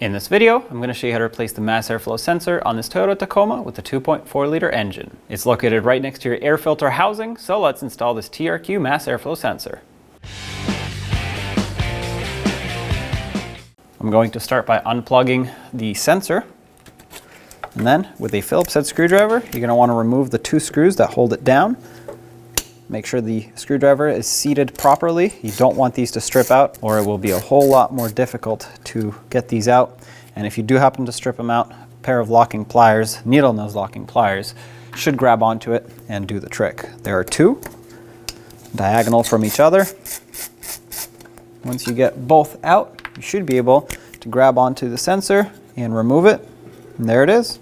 In this video, I'm going to show you how to replace the mass airflow sensor on this Toyota Tacoma with the 2.4 liter engine. It's located right next to your air filter housing, so let's install this TRQ mass airflow sensor. I'm going to start by unplugging the sensor, and then with a Phillips head screwdriver, you're going to want to remove the two screws that hold it down. Make sure the screwdriver is seated properly. You don't want these to strip out, or it will be a whole lot more difficult to get these out. And if you do happen to strip them out, a pair of locking pliers, needle nose locking pliers, should grab onto it and do the trick. There are two, diagonal from each other. Once you get both out, you should be able to grab onto the sensor and remove it. And there it is.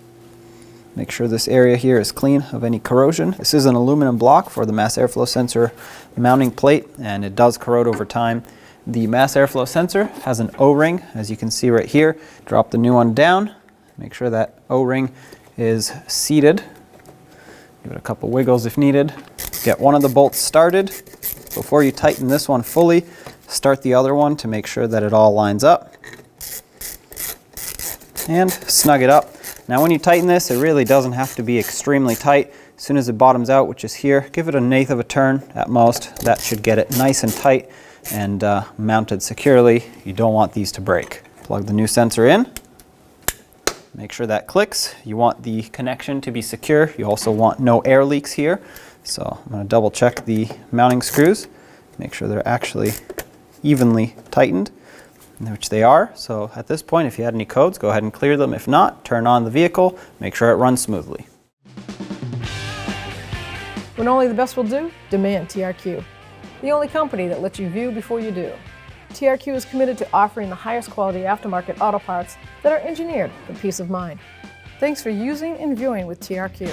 Make sure this area here is clean of any corrosion. This is an aluminum block for the mass airflow sensor mounting plate, and it does corrode over time. The mass airflow sensor has an O-ring, as you can see right here. Drop the new one down. Make sure that O-ring is seated. Give it a couple wiggles if needed. Get one of the bolts started. Before you tighten this one fully, start the other one to make sure that it all lines up. And snug it up. Now when you tighten this, it really doesn't have to be extremely tight. As soon as it bottoms out, which is here, give it 1/8 of a turn at most. That should get it nice and tight and mounted securely. You don't want these to break. Plug the new sensor in. Make sure that clicks. You want the connection to be secure. You also want no air leaks here. So I'm going to double check the mounting screws. Make sure they're actually evenly tightened, which they are. So at this point, if you had any codes, go ahead and clear them. If not, turn on the vehicle, make sure it runs smoothly. When only the best will do, demand TRQ. The only company that lets you view before you do. TRQ is committed to offering the highest quality aftermarket auto parts that are engineered for peace of mind. Thanks for using and viewing with TRQ.